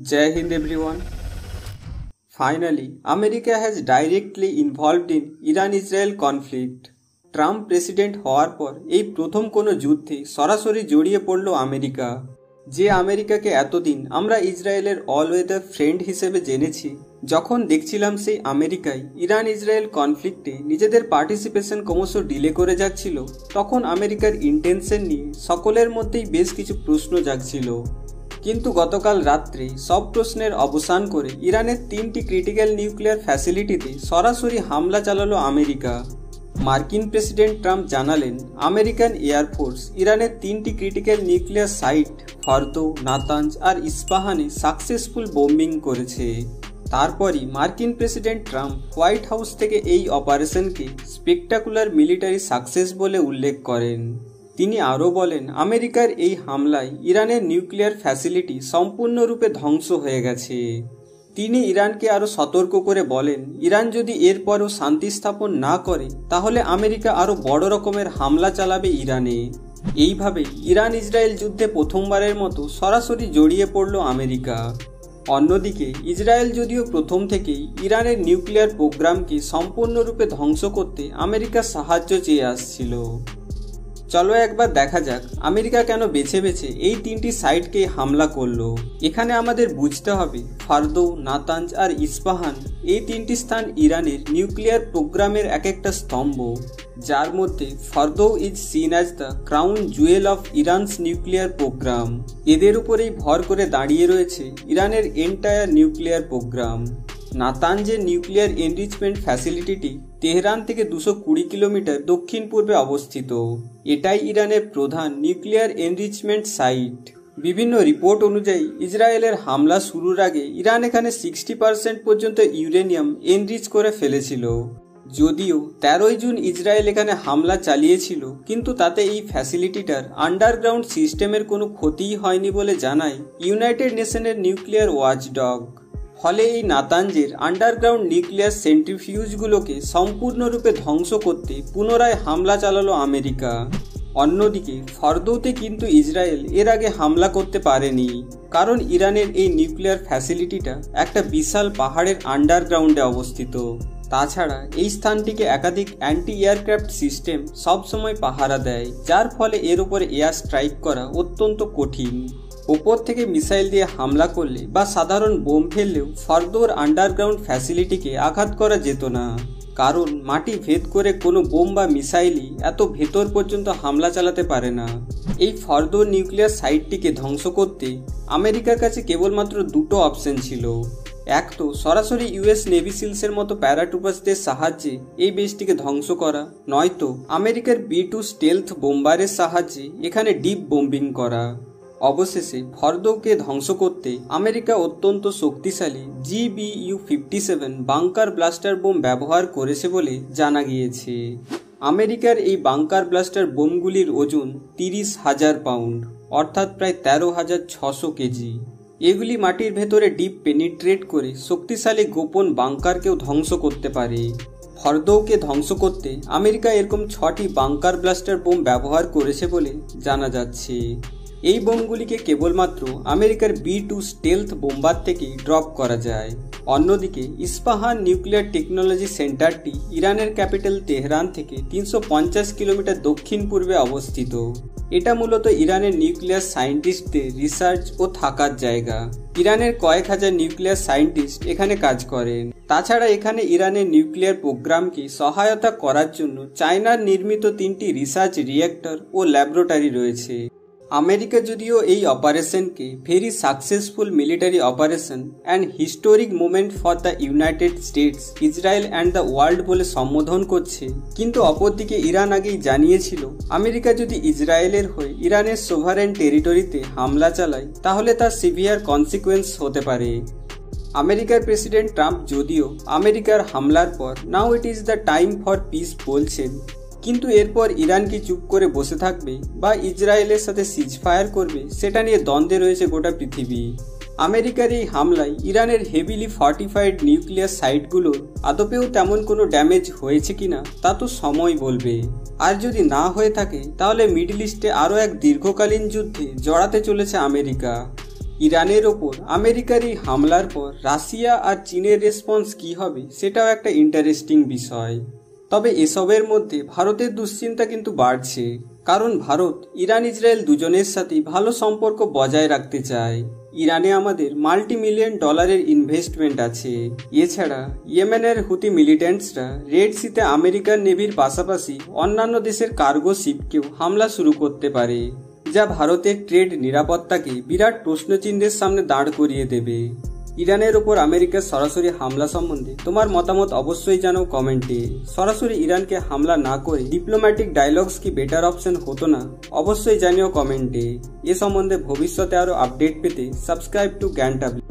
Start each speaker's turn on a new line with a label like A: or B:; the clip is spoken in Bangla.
A: Jai Hind everyone. Finally, America has directly involved in Iran-Israel conflict. Trump president হওয়ার পর এই প্রথম কোনো যুদ্ধে সরাসরি জড়িয়ে পড়ল আমেরিকা। যে আমেরিকাকে এতদিন আমরা ইসরায়েলের অল ওয়েদার ফ্রেন্ড হিসেবে জেনেছি, যখন দেখছিলাম সেই আমেরিকায় ইরান ইসরায়েল কনফ্লিক্টে নিজেদের পার্টিসিপেশন ক্রমশ ডিলে করে যাচ্ছিল, তখন আমেরিকার ইন্টেনশন নিয়ে সকলের মধ্যেই বেশ কিছু প্রশ্ন জাগছিল। কিন্তু গতকাল রাত্রে সব প্রশ্নের অবসান করে ইরানের 3টি ক্রিটিক্যাল নিউক্লিয়ার ফ্যাসিলিটিতে সরাসরি হামলা চালালো আমেরিকা। মার্কিন প্রেসিডেন্ট ট্রাম্প জানালেন, আমেরিকান এয়ারফোর্স ইরানের 3টি critical nuclear site Fordow, Natanz আর ইস্পাহানে সাকসেসফুল বোম্বিং করেছে। তারপরই মার্কিন প্রেসিডেন্ট ট্রাম্প হোয়াইট হাউস থেকে এই অপারেশনকে স্পেকটাকুলার মিলিটারি সাকসেস বলে উল্লেখ করেন। তিনি আরও বলেন, আমেরিকার এই হামলায় ইরানের নিউক্লিয়ার ফ্যাসিলিটি সম্পূর্ণরূপে ধ্বংস হয়ে গেছে। তিনি ইরানকে আরও সতর্ক করে বলেন, ইরান যদি এরপরও শান্তি স্থাপন না করে তাহলে আমেরিকা আরও বড় রকমের হামলা চালাবে ইরানে। এইভাবে ইরান ইসরায়েল যুদ্ধে প্রথমবারের মতো সরাসরি জড়িয়ে পড়ল আমেরিকা। অন্যদিকে ইসরায়েল যদিও প্রথম থেকেই ইরানের নিউক্লিয়ার প্রোগ্রামকে সম্পূর্ণরূপে ধ্বংস করতে আমেরিকার সাহায্য চেয়ে আসছিল। চলো একবার দেখা যাক আমেরিকা কেন বেছে বেছে এই 3টি সাইটকে হামলা করলো। এখানে আমাদের বুঝতে হবে, ফর্দো, নাতাঞ্জ আর ইস্পাহান এই 3টি স্থান ইরানের নিউক্লিয়ার প্রোগ্রামের এক একটা স্তম্ভ, যার মধ্যে Fordow is seen as the crown jewel of Iran's nuclear programme. এদের উপরেই ভর করে দাঁড়িয়ে রয়েছে ইরানের এন্টায়ার নিউক্লিয়ার প্রোগ্রাম। নাতাঞ্জের নিউক্লিয়ার এনরিচমেন্ট ফ্যাসিলিটিটি তেহরান থেকে 220 কিলোমিটার দক্ষিণ পূর্বে অবস্থিত। এটাই ইরানের প্রধান নিউক্লিয়ার এনরিচমেন্ট সাইট। বিভিন্ন রিপোর্ট অনুযায়ী ইসরায়েলের হামলা শুরুর আগে ইরান এখানে 60% পর্যন্ত ইউরেনিয়াম এনরিচ করে ফেলেছিল। যদিও 13 জুন ইসরায়েল এখানে হামলা চালিয়েছিল, কিন্তু তাতে এই ফ্যাসিলিটিটার আন্ডারগ্রাউন্ড সিস্টেমের কোনো ক্ষতিই হয়নি বলে জানায় ইউনাইটেড নেশনের নিউক্লিয়ার ওয়াচডগ। ফলে এই নাতাঞ্জের আন্ডারগ্রাউন্ড নিউক্লিয়ার সেন্ট্রিফিউজগুলোকে সম্পূর্ণরূপে ধ্বংস করতে পুনরায় হামলা চালালো আমেরিকা। অন্যদিকে ফর্দোতে কিন্তু ইসরায়েল এর আগে হামলা করতে পারেনি, কারণ ইরানের এই নিউক্লিয়ার ফ্যাসিলিটিটা একটা বিশাল পাহাড়ের আন্ডারগ্রাউন্ডে অবস্থিত। তাছাড়া এই স্থানটিকে একাধিক অ্যান্টি এয়ারক্রাফট সিস্টেম সবসময় পাহারা দেয়, যার ফলে এর উপরে এয়ার স্ট্রাইক করা অত্যন্ত কঠিন। ওপর থেকে মিসাইল দিয়ে হামলা করলে বা সাধারণ বোম ফেললেও ফর্দোর আন্ডারগ্রাউন্ড ফ্যাসিলিটিকে আঘাত করা যেত না, কারণ মাটি ভেদ করে কোনো বোম বা মিসাইলই এত ভেতর পর্যন্ত হামলা চালাতে পারে না। এই ফর্দোর নিউক্লিয়ার সাইটটিকে ধ্বংস করতে আমেরিকার কাছে কেবলমাত্র 2টো অপশন ছিল। এক তো সরাসরি ইউএস নেভি সিলসের মতো প্যারাট্রুপার্সদের সাহায্যে এই বেসটিকে ধ্বংস করা, নয়তো আমেরিকার B-2 স্টেলথ বোম্বারের সাহায্যে এখানে ডিপ বোম্বিং করা। অবশেষে ফর্দোকে ধ্বংস করতে আমেরিকা অত্যন্ত শক্তিশালী GBU-57 বাংকার ব্লাস্টার বোম ব্যবহার করেছে বলে জানা গিয়েছে। আমেরিকার এই বাংকার ব্লাস্টার বোমগুলির ওজন 30,000 পাউন্ড, অর্থাৎ প্রায় 13,600 কেজি। এগুলি মাটির ভেতরে ডিপ পেনিট্রেট করে শক্তিশালী গোপন বাংকারকেও ধ্বংস করতে পারে। ফর্দোকে ধ্বংস করতে আমেরিকা এরকম 6টি বাংকার ব্লাস্টার বোম ব্যবহার করেছে বলে জানা যাচ্ছে। এই বোমগুলিকে কেবলমাত্র আমেরিকার B-2 স্টেলথ বোম্বার থেকেই ড্রপ করা যায়। অন্যদিকে ইস্পাহান নিউক্লিয়ার টেকনোলজি সেন্টারটি ইরানের ক্যাপিটাল তেহরান থেকে 350 কিলোমিটার দক্ষিণ পূর্বে অবস্থিত। এটা মূলত ইরানের নিউক্লিয়ার সায়েন্টিস্টদের রিসার্চ ও থাকার জায়গা। ইরানের কয়েক হাজার নিউক্লিয়ার সায়েন্টিস্ট এখানে কাজ করেন। তাছাড়া এখানে ইরানের নিউক্লিয়ার প্রোগ্রামকে সহায়তা করার জন্য চায়নার নির্মিত 3টি রিসার্চ রিঅ্যাক্টর ও ল্যাবরেটরি রয়েছে। আমেরিকা যদিও এই অপারেশনকে very successful military operation and historic movement for the United States, Israel and the world বলে সম্বোধন করছে, কিন্তু অপরদিকে ইরান আগেই জানিয়েছিল আমেরিকা যদি ইসরায়েলের হয়ে ইরানের সোভারেন টেরিটরিতে হামলা চালায় তাহলে তার সিভিয়ার কনসিকুয়েন্স হতে পারে। আমেরিকার প্রেসিডেন্ট ট্রাম্প যদিও আমেরিকার হামলার পর now it is the time for peace বলছেন, কিন্তু এরপর ইরান কি চুপ করে বসে থাকবে বা ইসরায়েলের সাথে সিজফায়ার করবে সেটা নিয়ে দ্বন্দ্বে রয়েছে গোটা পৃথিবী। আমেরিকার এই হামলায় ইরানের হেভিলি ফর্টিফাইড নিউক্লিয়ার সাইটগুলোর আদপেও তেমন কোনো ড্যামেজ হয়েছে কিনা তা তো সময় বলবে। আর যদি না হয়ে থাকে তাহলে মিডল ইস্টে আরও এক দীর্ঘকালীন যুদ্ধে জড়াতে চলেছে আমেরিকা। ইরানের ওপর আমেরিকার এই হামলার পর রাশিয়া আর চীনের রেসপন্স কি হবে সেটাও একটা ইন্টারেস্টিং বিষয়। তবে এসবের মধ্যে ভারতের দুশ্চিন্তা কিন্তু বাড়ছে, কারণ ভারত ইরান ইসরায়েল দুজনের সাথেই ভালো সম্পর্ক বজায় রাখতে চায়। ইরানে আমাদের $multi-million ইনভেস্টমেন্ট আছে। এছাড়া ইয়েমেনের হুতি মিলিটেন্টসরা রেড সিতে আমেরিকান নেভির পাশাপাশি অন্যান্য দেশের কার্গো শিপকেও হামলা শুরু করতে পারে, যা ভারতের ট্রেড নিরাপত্তাকে বিরাট প্রশ্নচিহ্নের সামনে দাঁড় করিয়ে দেবে। ইরানের ওপর আমেরিকার সরাসরি হামলা সম্বন্ধে তোমার মতামত অবশ্যই জানাও কমেন্টে। সরাসরি ইরানকে হামলা না করে ডিপ্লোম্যাটিক ডায়লগস কি বেটার অপশন হতো না? অবশ্যই জানিও কমেন্টে। এ সম্বন্ধে ভবিষ্যতে আরও আপডেট পেতে সাবস্ক্রাইব টু জ্ঞান টাবলেট।